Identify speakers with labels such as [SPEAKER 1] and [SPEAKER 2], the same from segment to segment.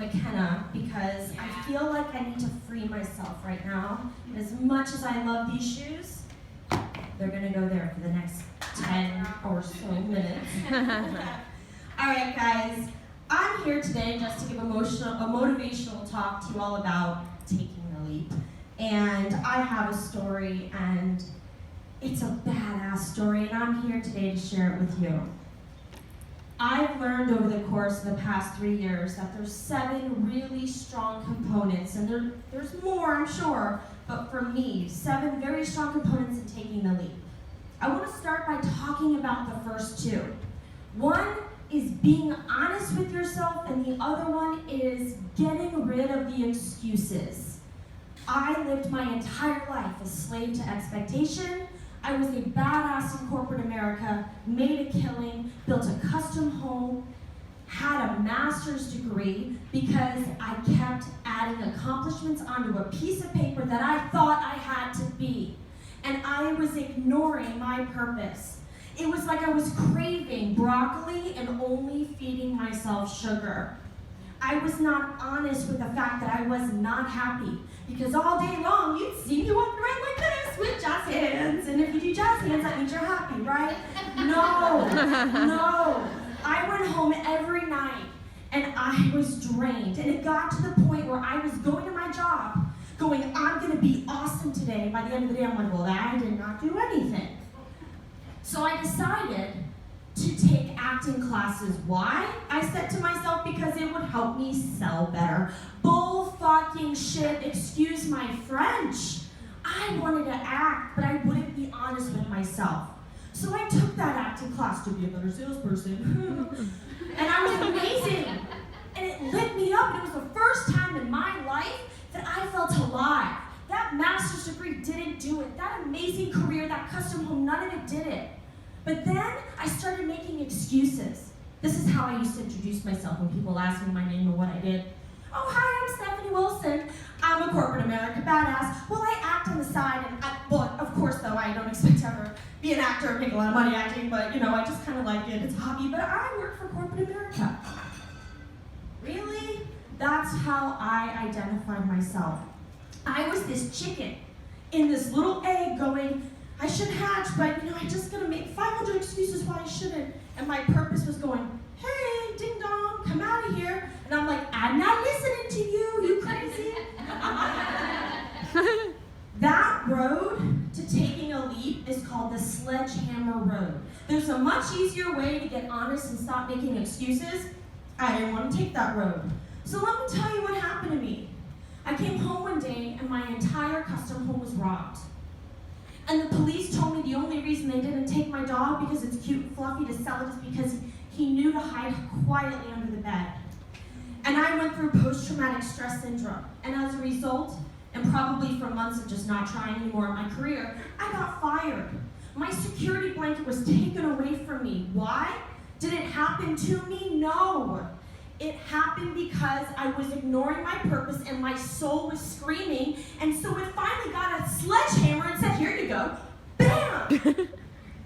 [SPEAKER 1] McKenna because I feel like I need to free myself right now. And as much as I love these shoes, they're gonna go there for the next 10 or so minutes. All right, guys, I'm here today just to give a motivational talk to you all about taking the leap. And I have a story, and it's a badass story, and I'm here today to share it with you. I've learned over the course of the past 3 years that there's 7 really strong components, and there's more, I'm sure, but for me, 7 very strong components in taking the leap. I want to start by talking about the first 2. One is being honest with yourself, and the other one is getting rid of the excuses. I lived my entire life a slave to expectation. I was a badass in corporate America, made a killing, built a custom home, had a master's degree because I kept adding accomplishments onto a piece of paper that I thought I had to be. And I was ignoring my purpose. It was like I was craving broccoli and only feeding myself sugar. I was not honest with the fact that I was not happy, because all day long you'd see me walking around like this with jazz hands, and if you do jazz hands, that means you're happy, right? No. I went home every night, and I was drained, and it got to the point where I was going to my job, going, I'm going to be awesome today. By the end of the day, I'm like, well, I did not do anything. So I decided to take acting classes. Why? I said to myself, because it would help me sell better. Bull fucking shit, excuse my French. I wanted to act, but I wouldn't be honest with myself. So I took that acting class to be a better salesperson. And I was amazing. And it lit me up, and it was the first time in my life that I felt alive. That master's degree didn't do it. That amazing career, that custom home, none of it did it. But then I started making excuses. This is how I used to introduce myself when people ask me my name and what I did. Oh, hi, I'm Stephanie Wilson. I'm a corporate America badass. Well, I act on the side, and of course, though, I don't expect to ever be an actor and make a lot of money acting, but, I just kind of like it. It's a hobby, but I work for corporate America. Really? That's how I identified myself. I was this chicken in this little egg going, I should hatch, but I just gotta make 500 excuses why I shouldn't. And my purpose was going, hey, ding dong, come out of here. And I'm like, I'm not listening to you, you crazy. That road to taking a leap is called the sledgehammer road. There's a much easier way to get honest and stop making excuses. I didn't want to take that road. So let me tell you what happened to me. I came home one day and my entire custom home was robbed. And the police told me the only reason they didn't take my dog because it's cute and fluffy to sell it is because he knew to hide quietly under the bed. And I went through post-traumatic stress syndrome. And as a result, and probably for months of just not trying anymore in my career, I got fired. My security blanket was taken away from me. Why? Did it happen to me? No. It happened because I was ignoring my purpose and my soul was screaming, and so it finally got a sledgehammer and said, here you go, bam!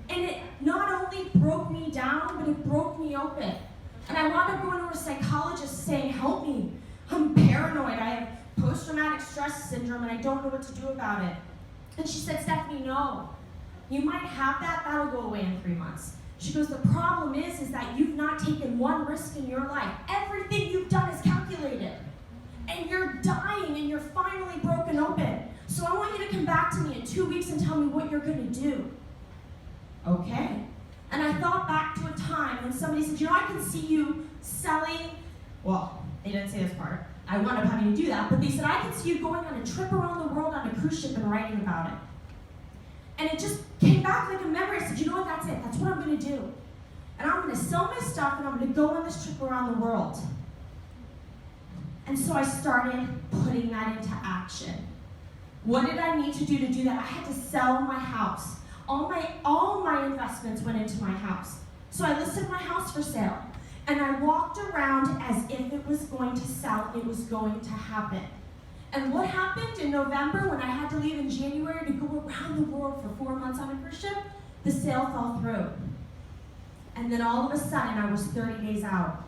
[SPEAKER 1] And it not only broke me down, but it broke me open. And I wound up going to a psychologist saying, help me, I'm paranoid, I have post-traumatic stress syndrome and I don't know what to do about it. And she said, Stephanie, no, you might have that, that'll go away in 3 months. She goes, the problem is that you've not taken one risk in your life. Everything you've done is calculated. And you're dying and you're finally broken open. So I want you to come back to me in 2 weeks and tell me what you're gonna do. Okay. And I thought back to a time when somebody said, I can see you selling, well, they didn't say this part. I wound up having to do that, but they said, I can see you going on a trip around the world on a cruise ship and writing about it. And it just came back like a memory. I said, you know what, that's it. That's what I'm going to do. And I'm going to sell my stuff and I'm going to go on this trip around the world. And so I started putting that into action. What did I need to do that? I had to sell my house. All my investments went into my house. So I listed my house for sale. And I walked around as if it was going to sell, it was going to happen. And what happened in November when I had to leave in January to go around the world for 4 months on a cruise ship? The sale fell through. And then all of a sudden, I was 30 days out.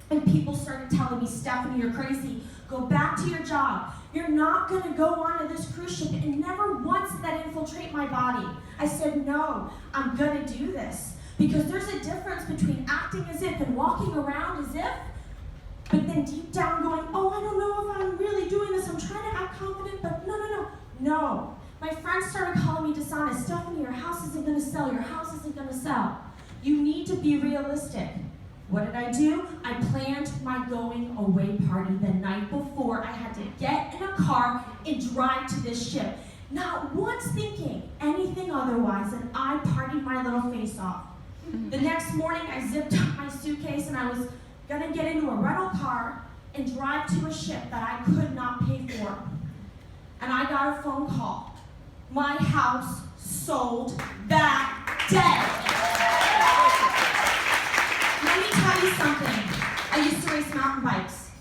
[SPEAKER 1] And people started telling me, Stephanie, you're crazy. Go back to your job. You're not going to go onto this cruise ship. And never once did that infiltrate my body. I said, no, I'm going to do this. Because there's a difference between acting as if and walking around as if, but then deep down going, oh, I don't know if I'm really doing this. I'm trying to act confident, but no. My friends started calling me dishonest. Stephanie, your house isn't going to sell. Your house isn't going to sell. You need to be realistic. What did I do? I planned my going away party the night before. I had to get in a car and drive to this ship. Not once thinking anything otherwise, and I partied my little face off. The next morning, I zipped up my suitcase and I was going to get into a rental car and drive to a ship that I could not pay for. And I got a phone call. My house sold that day. Let me tell you something. I used to race mountain bikes.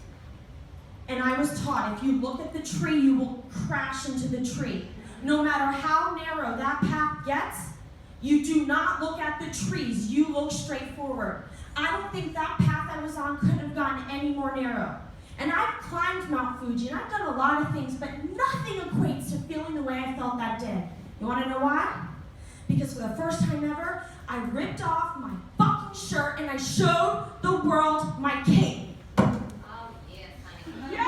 [SPEAKER 1] And I was taught if you look at the tree, you will crash into the tree. No matter how narrow that path gets, you do not look at the trees, you look straight forward. I don't think that path I was on could have gotten any more narrow. And I've climbed Mount Fuji, and I've done a lot of things, but nothing equates to feeling the way I felt that day. You want to know why? Because for the first time ever, I ripped off my fucking shirt and I showed the world my cape.
[SPEAKER 2] Oh, yes, honey. Yeah!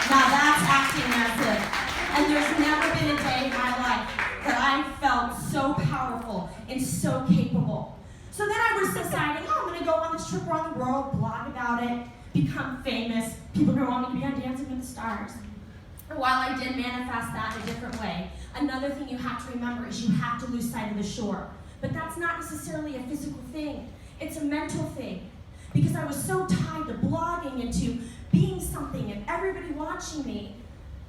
[SPEAKER 1] Now that's acting as if. And there's never been a day in my life that I felt so powerful and so capable. So then I was deciding, I'm going to go on this trip around the world, blog about it, become famous. People are going to want me to be on Dancing with the Stars. And while I did manifest that in a different way, another thing you have to remember is you have to lose sight of the shore. But that's not necessarily a physical thing. It's a mental thing. Because I was so tied to blogging and to being something and everybody watching me,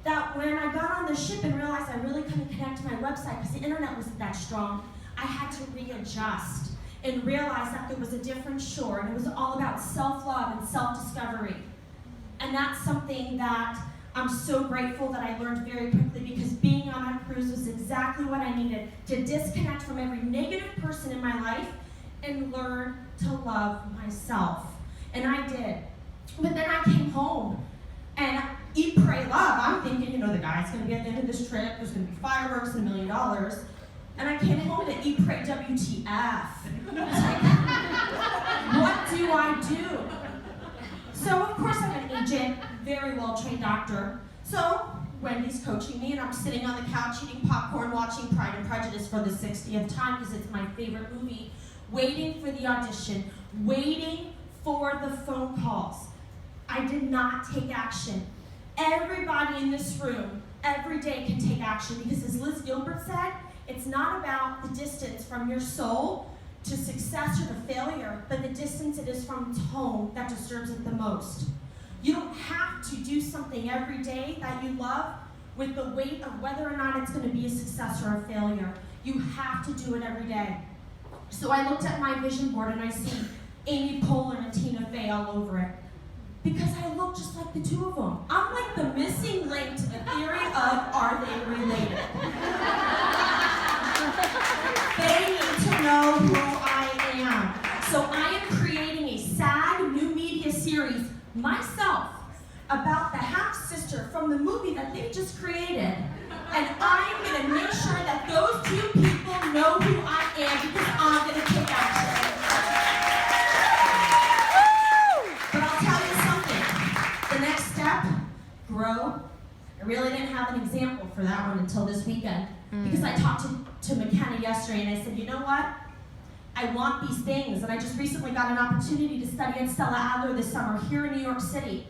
[SPEAKER 1] that when I got on the ship and realized I really couldn't connect to my website because the internet wasn't that strong, I had to readjust and realize that there was a different shore, and it was all about self-love and self-discovery. And that's something that I'm so grateful that I learned very quickly, because being on that cruise was exactly what I needed to disconnect from every negative person in my life and learn to love myself. And I did. But then I came home and eat, pray, love. I'm thinking, the guy's going to be at the end of this trip. There's going to be fireworks and $1 million. And I came home to eat, pray, WTF. I was like, what do I do? So, of course, I'm an agent, very well-trained doctor. So, Wendy's coaching me, and I'm sitting on the couch eating popcorn, watching Pride and Prejudice for the 60th time, because it's my favorite movie, waiting for the audition, waiting for the phone calls. I did not take action. Everybody in this room, every day, can take action, because as Liz Gilbert said, it's not about the distance from your soul to success or to failure, but the distance it is from home that disturbs it the most. You don't have to do something every day that you love with the weight of whether or not it's going to be a success or a failure. You have to do it every day. So I looked at my vision board and I see Amy Poehler and Tina Fey all over it, because I look just like the two of them. I'm like the missing link to the theory of, are they related? They need to know who I am. So I am creating a sad new media series myself about the half-sister from the movie that they just created. And I'm going to make sure that those two people know who I am, because I'm going to take action. But I'll tell you something. The next step, grow. I really didn't have an example for that one until this weekend. Because I talked to McKenna yesterday and I said, you know what? I want these things. And I just recently got an opportunity to study at Stella Adler this summer here in New York City.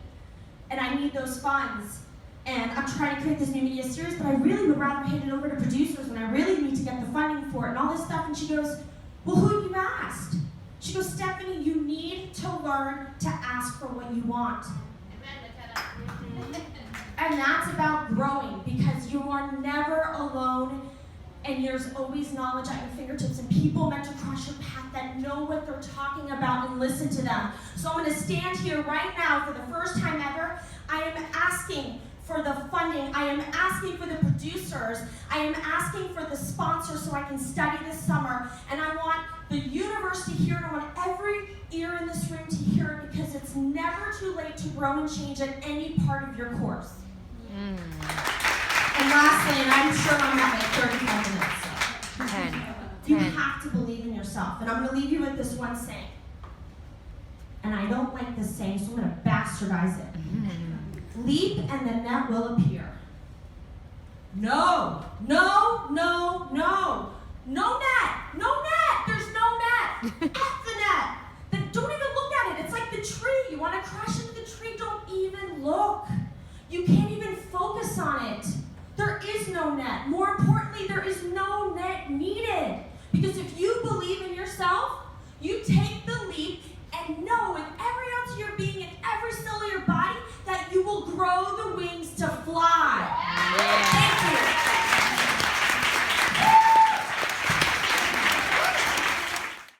[SPEAKER 1] And I need those funds. And I'm trying to create this new media series, but I really would rather hand it over to producers when I really need to get the funding for it and all this stuff. And she goes, well, who have you asked? She goes, Stephanie, you need to learn to ask for what you want. And that's about growing, because you are never alone, and there's always knowledge at your fingertips and people meant to cross your path that know what they're talking about, and listen to them. So I'm going to stand here right now for the first time ever. I am asking for the funding. I am asking for the producers. I am asking for the sponsors so I can study this summer. And I want the universe to hear it. I want every ear in this room to hear it, because it's never too late to grow and change at any part of your course. And lastly, and I'm sure I'm at like 35 minutes. So. You have to believe in yourself. And I'm going to leave you with this one saying. And I don't like this saying, so I'm going to bastardize it. Leap and the net will appear. No, no, no, no.